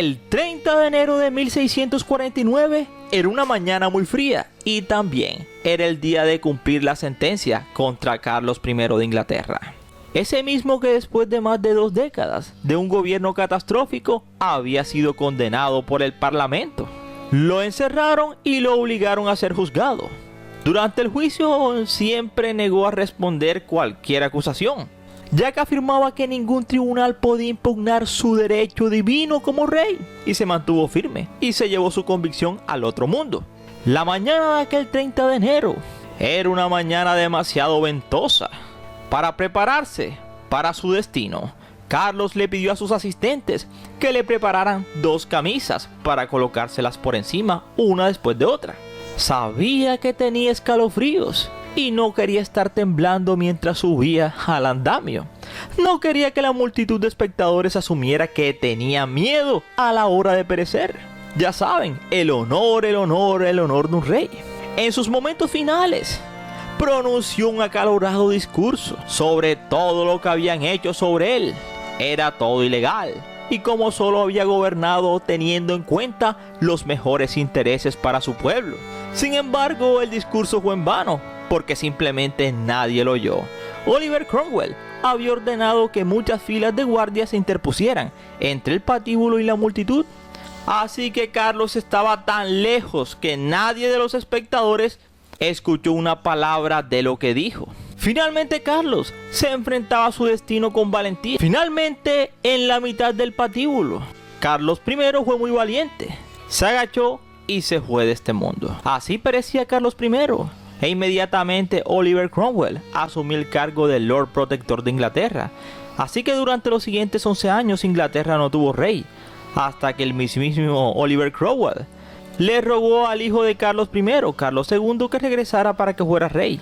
El 30 de enero de 1649 era una mañana muy fría y también era el día de cumplir la sentencia contra Carlos I de Inglaterra. Ese mismo que después de más de 2 décadas de un gobierno catastrófico había sido condenado por el Parlamento. Lo encerraron y lo obligaron a ser juzgado. Durante el juicio siempre negó a responder cualquier acusación, ya que afirmaba que ningún tribunal podía impugnar su derecho divino como rey, y se mantuvo firme y se llevó su convicción al otro mundo. La mañana de aquel 30 de enero era una mañana demasiado ventosa. Para prepararse para su destino, Carlos le pidió a sus asistentes que le prepararan 2 camisas para colocárselas por encima una después de otra. Sabía que tenía escalofríos y no quería estar temblando mientras subía al andamio. No quería que la multitud de espectadores asumiera que tenía miedo a la hora de perecer. Ya saben, el honor de un rey. En sus momentos finales, pronunció un acalorado discurso sobre todo lo que habían hecho sobre él. Era todo ilegal, y como solo había gobernado teniendo en cuenta los mejores intereses para su pueblo. Sin embargo, el discurso fue en vano, porque simplemente nadie lo oyó. Oliver Cromwell había ordenado que muchas filas de guardias se interpusieran entre el patíbulo y la multitud. Así que Carlos estaba tan lejos que nadie de los espectadores escuchó una palabra de lo que dijo. Finalmente Carlos se enfrentaba a su destino con valentía. Finalmente, en la mitad del patíbulo, Carlos I fue muy valiente. Se agachó y se fue de este mundo. Así perecía Carlos I. E inmediatamente Oliver Cromwell asumió el cargo de Lord Protector de Inglaterra. Así que durante los siguientes 11 años Inglaterra no tuvo rey, hasta que el mismísimo Oliver Cromwell le rogó al hijo de Carlos I, Carlos II, que regresara para que fuera rey.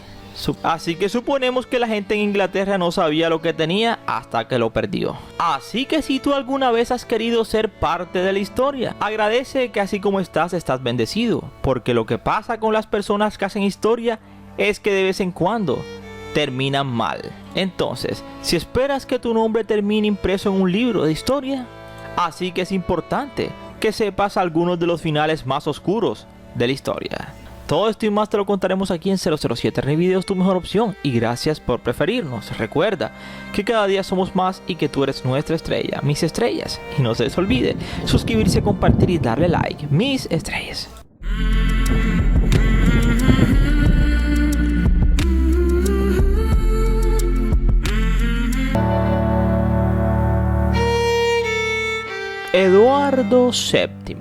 Así que suponemos que la gente en Inglaterra no sabía lo que tenía hasta que lo perdió. Así que si tú alguna vez has querido ser parte de la historia, agradece que así como estás bendecido, porque lo que pasa con las personas que hacen historia es que de vez en cuando terminan mal. Entonces, si esperas que tu nombre termine impreso en un libro de historia, así que es importante que sepas algunos de los finales más oscuros de la historia. Todo esto y más te lo contaremos aquí en 007 Revideos, tu mejor opción, y gracias por preferirnos. Recuerda que cada día somos más y que tú eres nuestra estrella, mis estrellas. Y no se les olvide suscribirse, compartir y darle like, mis estrellas. Eduardo VII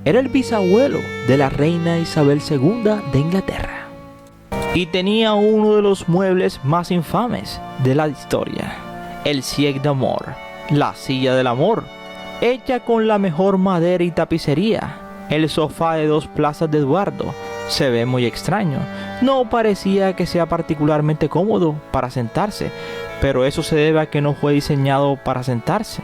era el bisabuelo de la reina Isabel II de Inglaterra y tenía uno de los muebles más infames de la historia, el siège d'amour, la silla del amor, hecha con la mejor madera y tapicería. El sofá de 2 plazas de Eduardo se ve muy extraño, no parecía que sea particularmente cómodo para sentarse, pero eso se debe a que no fue diseñado para sentarse.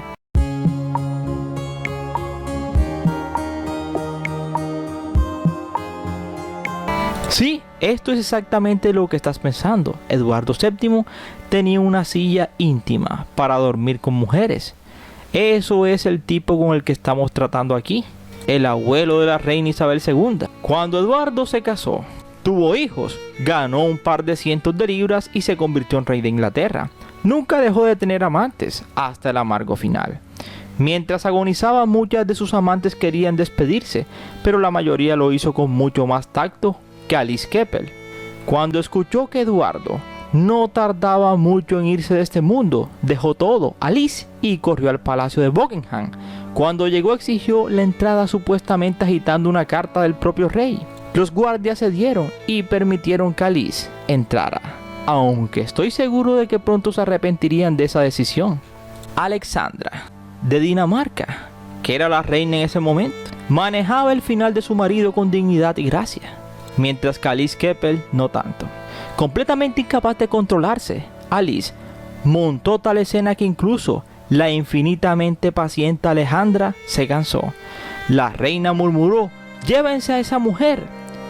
Sí, esto es exactamente lo que estás pensando. Eduardo VII tenía una silla íntima para dormir con mujeres. Eso es el tipo con el que estamos tratando aquí, el abuelo de la reina Isabel II. Cuando Eduardo se casó, tuvo hijos, ganó un par de cientos de libras y se convirtió en rey de Inglaterra. Nunca dejó de tener amantes hasta el amargo final. Mientras agonizaba, muchas de sus amantes querían despedirse, pero la mayoría lo hizo con mucho más tacto que Alice Keppel. Cuando escuchó que Eduardo no tardaba mucho en irse de este mundo, dejó todo, Alice, y corrió al palacio de Buckingham. Cuando llegó exigió la entrada, supuestamente agitando una carta del propio rey. Los guardias cedieron y permitieron que Alice entrara, aunque estoy seguro de que pronto se arrepentirían de esa decisión. Alexandra de Dinamarca, que era la reina en ese momento, manejaba el final de su marido con dignidad y gracia, mientras que Alice Keppel no tanto. Completamente incapaz de controlarse, Alice montó tal escena que incluso la infinitamente paciente Alejandra se cansó. La reina murmuró: "Llévense a esa mujer",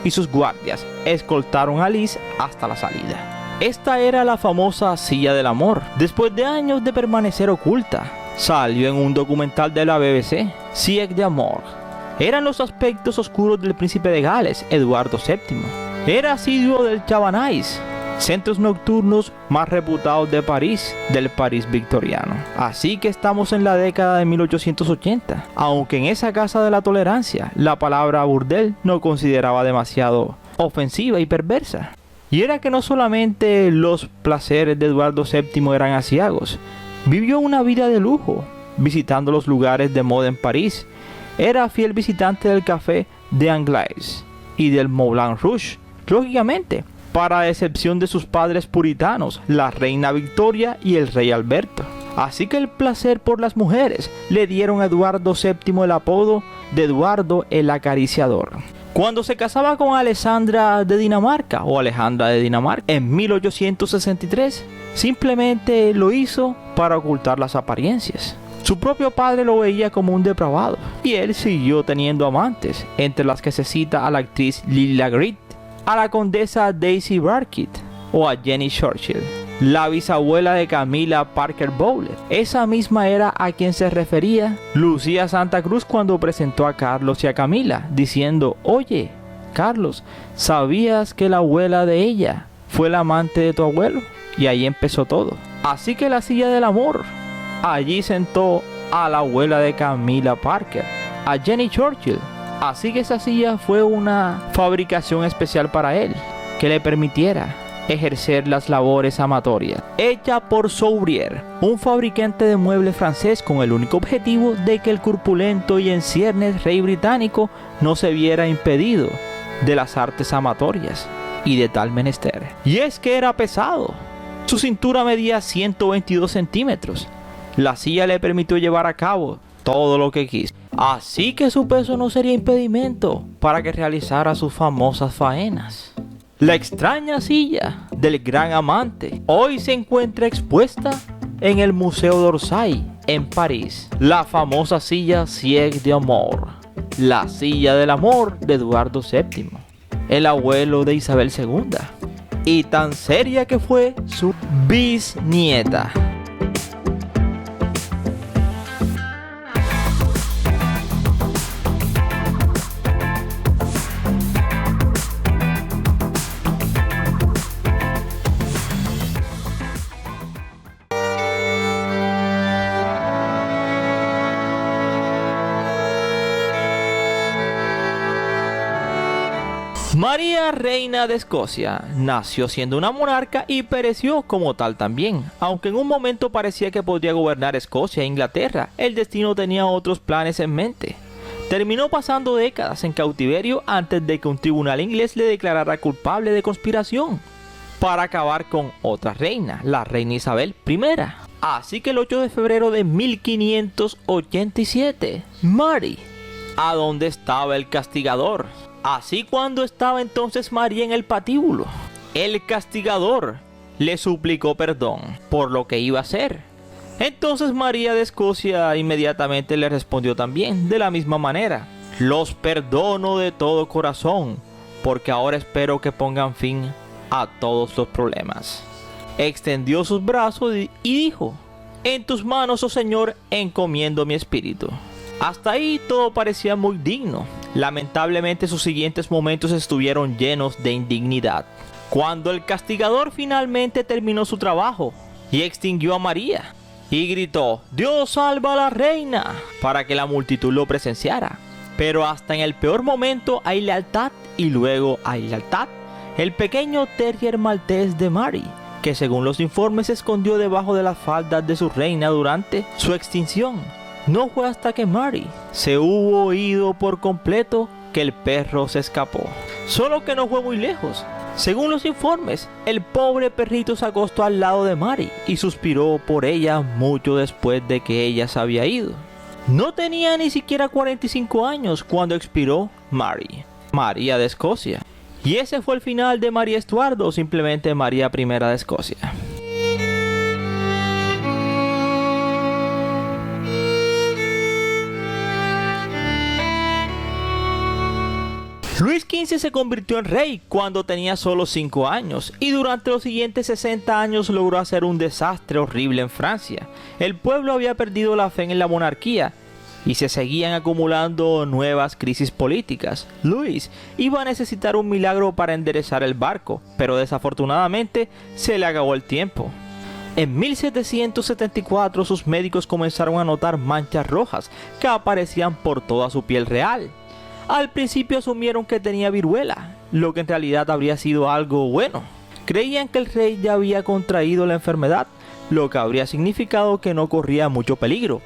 y sus guardias escoltaron a Alice hasta la salida. Esta era la famosa silla del amor. Después de años de permanecer oculta, salió en un documental de la BBC, Siècle d'Amour. Eran los aspectos oscuros del príncipe de Gales, Eduardo VII. Era asiduo del Chabanais, centros nocturnos más reputados de París, del París victoriano. Así que estamos en la década de 1880, aunque en esa casa de la tolerancia la palabra burdel no consideraba demasiado ofensiva y perversa. Y era que no solamente los placeres de Eduardo VII eran aciagos, vivió una vida de lujo, visitando los lugares de moda en París. Era fiel visitante del Café de Anglais y del Moulin Rouge, lógicamente, para excepción de sus padres puritanos, la reina Victoria y el rey Alberto. Así que el placer por las mujeres le dieron a Eduardo VII el apodo de Eduardo el Acariciador. Cuando se casaba con Alejandra de Dinamarca o Alejandra de Dinamarca en 1863, simplemente lo hizo para ocultar las apariencias. Su propio padre lo veía como un depravado y él siguió teniendo amantes, entre las que se cita a la actriz Lily Lagritte, a la condesa Daisy Burkitt o a Jenny Churchill, la bisabuela de Camilla Parker Bowler. Esa misma era a quien se refería Lucía Santa Cruz cuando presentó a Carlos y a Camila, diciendo: oye, Carlos, ¿sabías que la abuela de ella fue la amante de tu abuelo? Y ahí empezó todo. Así que la silla del amor, allí sentó a la abuela de Camilla Parker, a Jenny Churchill. Así que esa silla fue una fabricación especial para él, que le permitiera ejercer las labores amatorias. Hecha por Sourier, un fabricante de muebles francés, con el único objetivo de que el corpulento y en ciernes rey británico no se viera impedido de las artes amatorias y de tal menester. Y es que era pesado. Su cintura medía 122 centímetros. La silla le permitió llevar a cabo todo lo que quiso. Así que su peso no sería impedimento para que realizara sus famosas faenas. La extraña silla del gran amante hoy se encuentra expuesta en el Museo d'Orsay en París. La famosa silla Siècle d'Amour, la silla del amor de Eduardo VII, el abuelo de Isabel II, y tan seria que fue su bisnieta. María, reina de Escocia, nació siendo una monarca y pereció como tal también. Aunque en un momento parecía que podría gobernar Escocia e Inglaterra, el destino tenía otros planes en mente. Terminó pasando décadas en cautiverio antes de que un tribunal inglés le declarara culpable de conspiración para acabar con otra reina, la reina Isabel I. Así que el 8 de febrero de 1587, Mary, ¿a dónde estaba el castigador? Así cuando estaba entonces María en el patíbulo, el castigador le suplicó perdón por lo que iba a hacer. Entonces María de Escocia inmediatamente le respondió también de la misma manera: los perdono de todo corazón, porque ahora espero que pongan fin a todos los problemas. Extendió sus brazos y dijo: en tus manos, oh Señor, encomiendo mi espíritu. Hasta ahí todo parecía muy digno. Lamentablemente sus siguientes momentos estuvieron llenos de indignidad. Cuando el castigador finalmente terminó su trabajo y extinguió a María y gritó: Dios salva a la reina, para que la multitud lo presenciara. Pero hasta en el peor momento hay lealtad y luego hay lealtad. El pequeño terrier maltés de Mary, que según los informes se escondió debajo de las faldas de su reina durante su extinción. No fue hasta que Mary se hubo ido por completo que el perro se escapó. Solo que no fue muy lejos. Según los informes, el pobre perrito se acostó al lado de Mary y suspiró por ella mucho después de que ella se había ido. No tenía ni siquiera 45 años cuando expiró Mary, María de Escocia. Y ese fue el final de María Estuardo, o simplemente María I de Escocia. Luis XV se convirtió en rey cuando tenía solo 5 años y durante los siguientes 60 años logró hacer un desastre horrible en Francia. El pueblo había perdido la fe en la monarquía y se seguían acumulando nuevas crisis políticas. Luis iba a necesitar un milagro para enderezar el barco, pero desafortunadamente se le acabó el tiempo. En 1774 sus médicos comenzaron a notar manchas rojas que aparecían por toda su piel real. Al principio asumieron que tenía viruela, lo que en realidad habría sido algo bueno. Creían que el rey ya había contraído la enfermedad, lo que habría significado que no corría mucho peligro.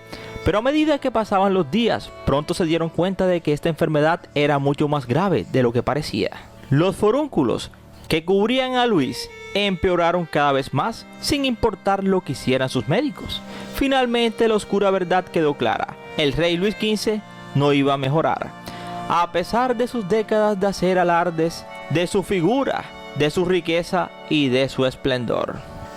Pero a medida que pasaban los días, pronto se dieron cuenta de que esta enfermedad era mucho más grave de lo que parecía. Los forúnculos que cubrían a Luis empeoraron cada vez más, sin importar lo que hicieran sus médicos. Finalmente la oscura verdad quedó clara: el rey Luis XV no iba a mejorar. A pesar de sus décadas de hacer alardes de su figura, de su riqueza y de su esplendor,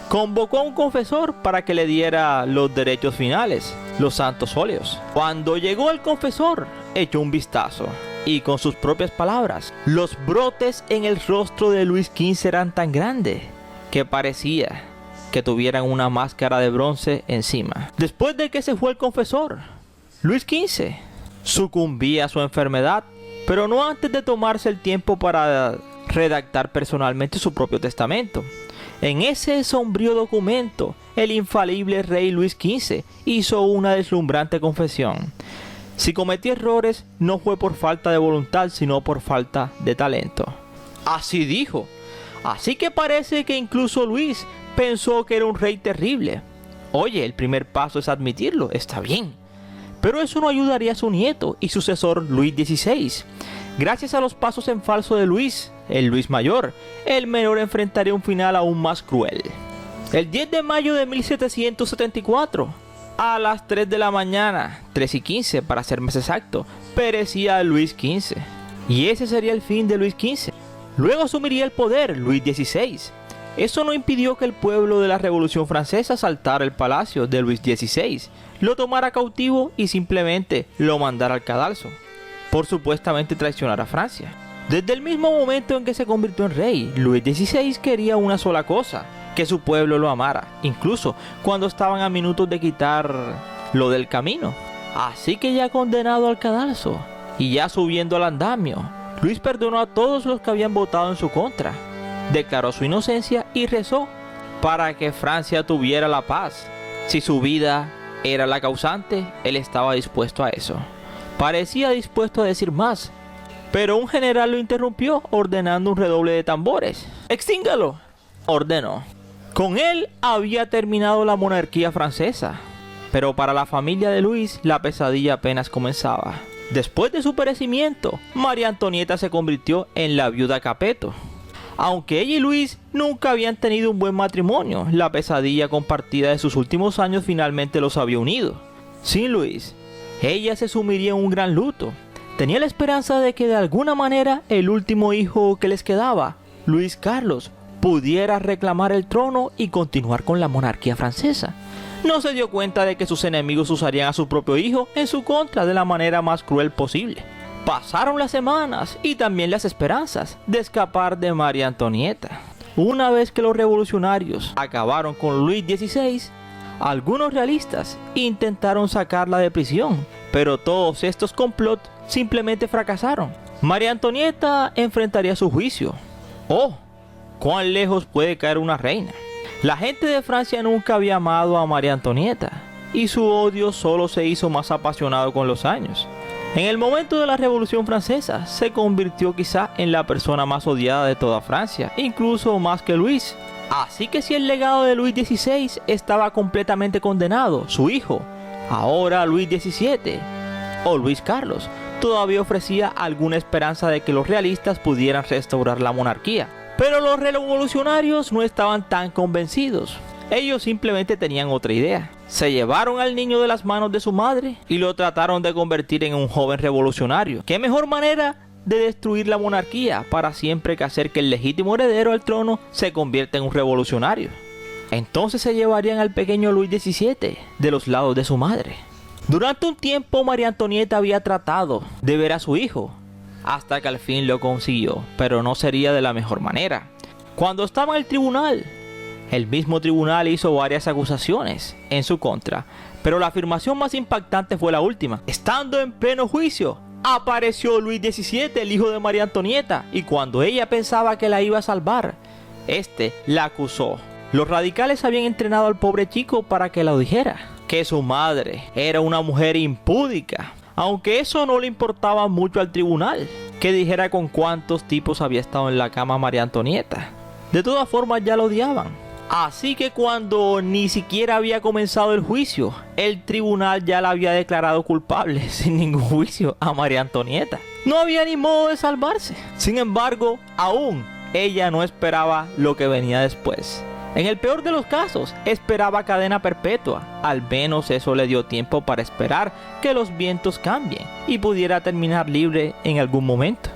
convocó a un confesor para que le diera los derechos finales, los santos óleos. Cuando llegó el confesor, echó un vistazo y con sus propias palabras: los brotes en el rostro de Luis XV eran tan grandes que parecía que tuvieran una máscara de bronce encima. Después de que se fue el confesor, Luis XV sucumbía a su enfermedad, pero no antes de tomarse el tiempo para redactar personalmente su propio testamento. En ese sombrío documento, el infalible rey Luis XV hizo una deslumbrante confesión: si cometí errores, no fue por falta de voluntad, sino por falta de talento. Así dijo. Así que parece que incluso Luis pensó que era un rey terrible. Oye, el primer paso es admitirlo, está bien. Pero eso no ayudaría a su nieto y sucesor Luis XVI. Gracias a los pasos en falso de Luis, el Luis Mayor, el menor enfrentaría un final aún más cruel. El 10 de mayo de 1774, a las 3 de la mañana, 3:15 para ser más exacto, perecía Luis XV. Y ese sería el fin de Luis XV. Luego asumiría el poder Luis XVI. Eso no impidió que el pueblo de la Revolución Francesa asaltara el palacio de Luis XVI, lo tomara cautivo y simplemente lo mandara al cadalso, por supuestamente traicionar a Francia. Desde el mismo momento en que se convirtió en rey, Luis XVI quería una sola cosa: que su pueblo lo amara, incluso cuando estaban a minutos de quitarlo del camino. Así que ya condenado al cadalso y ya subiendo al andamio, Luis perdonó a todos los que habían votado en su contra, declaró su inocencia y rezó para que Francia tuviera la paz. Si su vida era la causante, él estaba dispuesto a eso. Parecía dispuesto a decir más, pero un general lo interrumpió ordenando un redoble de tambores. ¡Extíngalo!, ordenó. Con él había terminado la monarquía francesa, pero para la familia de Luis la pesadilla apenas comenzaba. Después de su perecimiento, María Antonieta se convirtió en la viuda Capeto. Aunque ella y Luis nunca habían tenido un buen matrimonio, la pesadilla compartida de sus últimos años finalmente los había unido. Sin Luis, ella se sumiría en un gran luto. Tenía la esperanza de que de alguna manera el último hijo que les quedaba, Luis Carlos, pudiera reclamar el trono y continuar con la monarquía francesa. No se dio cuenta de que sus enemigos usarían a su propio hijo en su contra de la manera más cruel posible. Pasaron las semanas y también las esperanzas de escapar de María Antonieta. Una vez que los revolucionarios acabaron con Luis XVI, algunos realistas intentaron sacarla de prisión, pero todos estos complots simplemente fracasaron. María Antonieta enfrentaría su juicio. ¡Oh! ¿Cuán lejos puede caer una reina? La gente de Francia nunca había amado a María Antonieta, y su odio solo se hizo más apasionado con los años. En el momento de la Revolución Francesa, se convirtió quizá en la persona más odiada de toda Francia, incluso más que Luis. Así que si el legado de Luis XVI estaba completamente condenado, su hijo, ahora Luis XVII, o Luis Carlos, todavía ofrecía alguna esperanza de que los realistas pudieran restaurar la monarquía. Pero los revolucionarios no estaban tan convencidos. Ellos simplemente tenían otra idea. Se llevaron al niño de las manos de su madre y lo trataron de convertir en un joven revolucionario. ¿Qué mejor manera de destruir la monarquía para siempre que hacer que el legítimo heredero al trono se convierta en un revolucionario? Entonces se llevarían al pequeño Luis XVII de los lados de su madre. Durante un tiempo María Antonieta había tratado de ver a su hijo, hasta que al fin lo consiguió, pero no sería de la mejor manera. Cuando estaba en el tribunal, el mismo tribunal hizo varias acusaciones en su contra, pero la afirmación más impactante fue la última. Estando en pleno juicio, apareció Luis XVII, el hijo de María Antonieta, y cuando ella pensaba que la iba a salvar, este la acusó. Los radicales habían entrenado al pobre chico para que lo dijera, que su madre era una mujer impúdica, aunque eso no le importaba mucho al tribunal, que dijera con cuántos tipos había estado en la cama María Antonieta. De todas formas ya lo odiaban. Así que cuando ni siquiera había comenzado el juicio, el tribunal ya la había declarado culpable sin ningún juicio a María Antonieta. No había ni modo de salvarse. Sin embargo, aún ella no esperaba lo que venía después. En el peor de los casos, esperaba cadena perpetua. Al menos eso le dio tiempo para esperar que los vientos cambien y pudiera terminar libre en algún momento.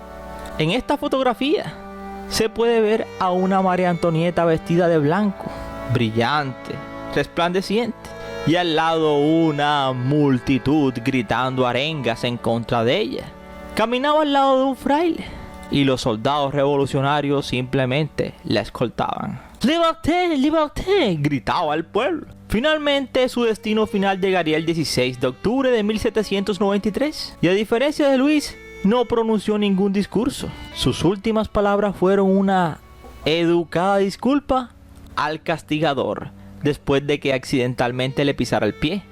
En esta fotografía se puede ver a una María Antonieta vestida de blanco, brillante, resplandeciente, y al lado una multitud gritando arengas en contra de ella. Caminaba al lado de un fraile y los soldados revolucionarios simplemente la escoltaban. ¡Liberté! ¡Liberté!, gritaba el pueblo. Finalmente, su destino final llegaría el 16 de octubre de 1793, y a diferencia de Luis, no pronunció ningún discurso. Sus últimas palabras fueron una educada disculpa al castigador, después de que accidentalmente le pisara el pie.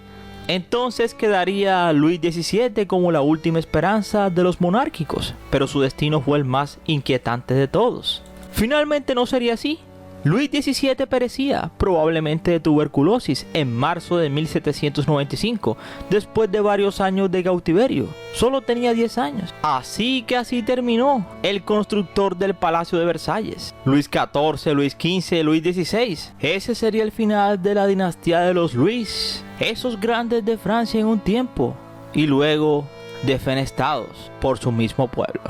Entonces quedaría Luis XVII como la última esperanza de los monárquicos, pero su destino fue el más inquietante de todos. Finalmente no sería así. Luis XVII perecía, probablemente de tuberculosis, en marzo de 1795, después de varios años de cautiverio. Solo tenía 10 años. Así que así terminó el constructor del Palacio de Versalles. Luis XIV, Luis XV, Luis XVI. Ese sería el final de la dinastía de los Luis, esos grandes de Francia en un tiempo, y luego defenestrados por su mismo pueblo.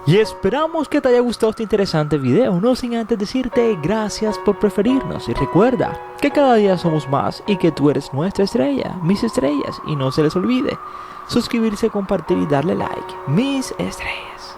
Y esperamos que te haya gustado este interesante video, no sin antes decirte gracias por preferirnos, y recuerda que cada día somos más y que tú eres nuestra estrella, mis estrellas, y no se les olvide suscribirse, compartir y darle like, mis estrellas.